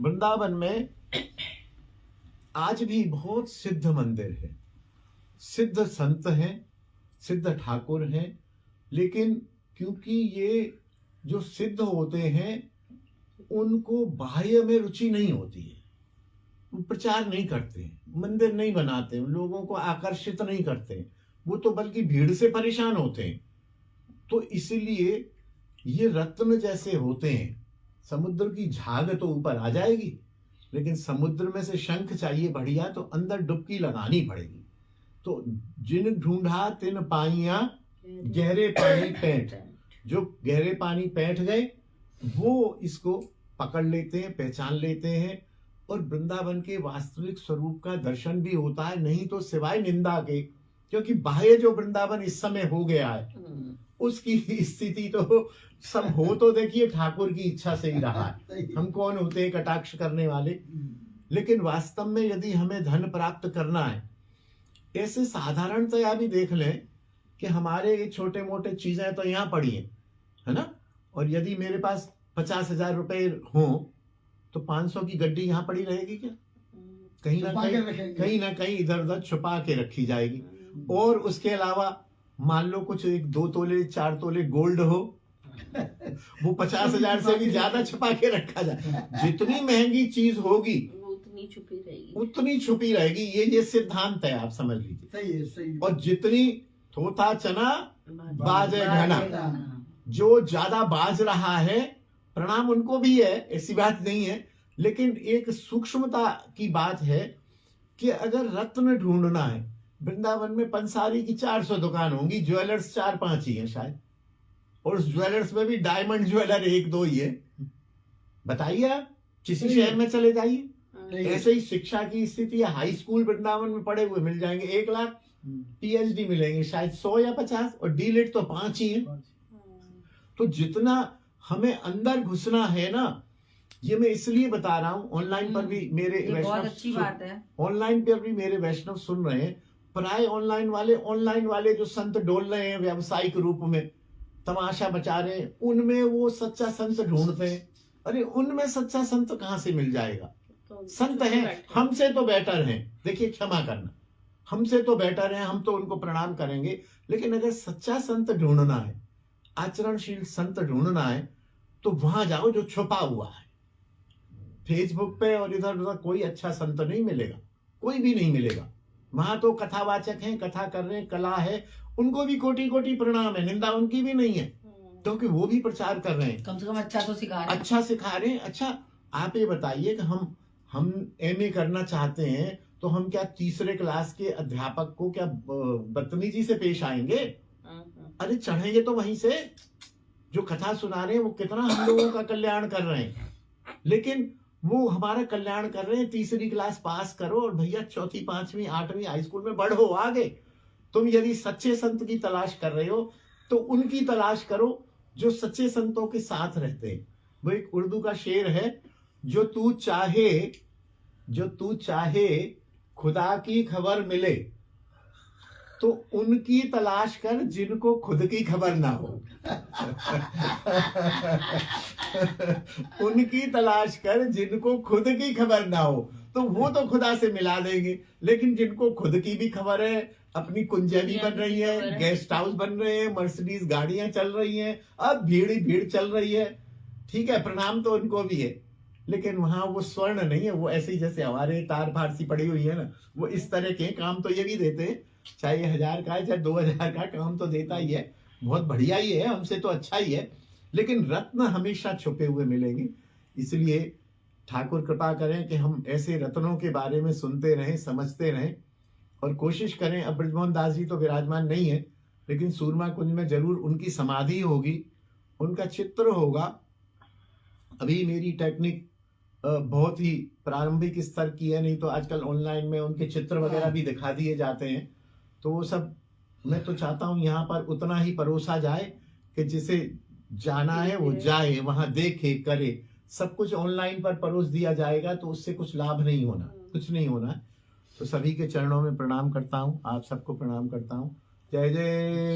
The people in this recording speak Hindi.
वृंदावन में आज भी बहुत सिद्ध मंदिर है, सिद्ध संत हैं, सिद्ध ठाकुर हैं, लेकिन क्योंकि ये जो सिद्ध होते हैं उनको बाह्य में रुचि नहीं होती है, वो प्रचार नहीं करते, मंदिर नहीं बनाते, लोगों को आकर्षित नहीं करते, वो तो बल्कि भीड़ से परेशान होते हैं। तो इसलिए ये रत्न जैसे होते हैं, समुद्र की झाग तो ऊपर आ जाएगी, लेकिन समुद्र में से शंख चाहिए बढ़िया तो अंदर डुबकी लगानी पड़ेगी। तो जिन ढूंढा तिन पाइया गहरे पानी पैंठ, जो गहरे पानी पैंठ गए वो इसको पकड़ लेते हैं, पहचान लेते हैं, और वृंदावन के वास्तविक स्वरूप का दर्शन भी होता है। नहीं तो सिवाय निंदा के, क्योंकि बाह्य जो वृंदावन इस समय हो गया है उसकी स्थिति तो सब हो तो देखिए ठाकुर की इच्छा से ही रहा है। हम कौन होते हैं कटाक्ष करने वाले, लेकिन वास्तव में यदि हमें धन प्राप्त करना है, ऐसे साधारणतया भी देख लें कि हमारे ये छोटे मोटे चीजें तो यहाँ पड़ी है ना, और यदि मेरे पास 50,000 रुपए हो तो 500 की गड्डी यहाँ पड़ी रहेगी क्या? कहीं ना कहीं इधर उधर छुपा के रखी जाएगी। और उसके अलावा मान लो कुछ 1-2 तोले 4 तोले गोल्ड हो वो 50,000 से भी ज्यादा छुपा के रखा जाए। जितनी महंगी चीज होगी उतनी छुपी रहेगी। ये सिद्धांत है, आप समझ लीजिए। सही है। और जितनी थोथा चना बाजे घना, जो ज्यादा बाज रहा है प्रणाम उनको भी है, ऐसी बात नहीं है, लेकिन एक सूक्ष्मता की बात है कि अगर रत्न ढूंढना है, वृंदावन में पंसारी की 400 दुकान होंगी, ज्वेलर्स 4-5 ही हैं शायद, और उस ज्वेलर्स में भी डायमंड ज्वेलर 1-2 ही है। बताइए आप किसी शहर में चले जाइए, ऐसे ही शिक्षा की स्थिति है। हाई स्कूल वृंदावन में पढ़े हुए मिल जाएंगे 1 लाख, पीएचडी मिलेंगे शायद 100 या 50, और डीलिट तो 5 ही है। तो जितना हमें अंदर घुसना है ना, ये मैं इसलिए बता रहा हूँ। ऑनलाइन पर भी मेरे ऑनलाइन पर भी मेरे वैष्णव सुन रहे हैं, प्राय ऑनलाइन वाले जो संत डोल रहे हैं व्यावसायिक रूप में, तमाशा बचा रहे हैं, उनमें वो सच्चा संत ढूंढते हैं। अरे उनमें सच्चा संत कहाँ से मिल जाएगा? संत हैं, हमसे तो बेटर हैं, देखिए क्षमा करना, हमसे तो बेटर हैं, हम तो उनको प्रणाम करेंगे। लेकिन अगर सच्चा संत ढूंढना है, आचरणशील संत ढूंढना है, तो वहां जाओ जो छुपा हुआ है। फेसबुक पे और इधर उधर कोई अच्छा संत नहीं मिलेगा, कोई भी नहीं मिलेगा। वहां तो कथावाचक हैं, कथा कर रहे हैं, कला है, उनको भी कोटि कोटि प्रणाम है, निंदा उनकी भी नहीं है, क्योंकि वो भी प्रचार कर रहे हैं, कम से कम अच्छा तो सिखा रहे हैं, अच्छा सिखा रहे हैं। अच्छा आप ये बताइए कि हम एमए करना चाहते हैं तो हम क्या तीसरे क्लास के अध्यापक को क्या बदतमीजी से पेश आएंगे? अरे चढ़ेंगे तो वहीं से। जो कथा सुना रहे हैं वो कितना हम लोगों का कल्याण कर रहे हैं, लेकिन वो हमारा कल्याण कर रहे हैं। तीसरी क्लास पास करो और भैया 4वीं 5वीं 8वीं हाई स्कूल में बढ़ो आगे। तुम यदि सच्चे संत की तलाश कर रहे हो तो उनकी तलाश करो जो सच्चे संतों के साथ रहते हैं। वो एक उर्दू का शेर है, जो तू चाहे खुदा की खबर मिले तो उनकी तलाश कर जिनको खुद की खबर ना हो। उनकी तलाश कर जिनको खुद की खबर ना हो, तो वो तो खुदा से मिला देंगे। लेकिन जिनको खुद की भी खबर है, अपनी कुंजिया भी बन रही है, गेस्ट हाउस बन रहे हैं, मर्सिडीज गाड़ियां चल रही हैं, अब भीड़ ही भीड़ चल रही है, ठीक है, प्रणाम तो उनको भी है, लेकिन वहां वो स्वर्ण नहीं है। वो ऐसे ही जैसे हमारे तार फारसी पड़ी हुई है ना, वो इस तरह के काम तो ये भी देते हैं, चाहे 1000 का है चाहे 2000 का, काम तो देता ही है, बहुत बढ़िया ही है, हमसे तो अच्छा ही है, लेकिन रत्न हमेशा छुपे हुए मिलेंगे। इसलिए ठाकुर कृपा करें कि हम ऐसे रत्नों के बारे में सुनते रहें, समझते रहें, और कोशिश करें। अब ब्रजमोहन दास जी तो विराजमान नहीं है, लेकिन सूरमा कुंज में जरूर उनकी समाधि होगी, उनका चित्र होगा। अभी मेरी टेक्निक बहुत ही प्रारंभिक स्तर की है, नहीं तो आजकल ऑनलाइन में उनके चित्र वगैरह भी दिखा दिए जाते हैं। तो वो सब मैं तो चाहता हूँ यहाँ पर उतना ही परोसा जाए कि जिसे जाना है वो जाए, वहां देखे, करे। सब कुछ ऑनलाइन पर परोस दिया जाएगा तो उससे कुछ लाभ नहीं होना, कुछ नहीं होना। तो सभी के चरणों में प्रणाम करता हूँ, आप सबको प्रणाम करता हूँ। जय जय।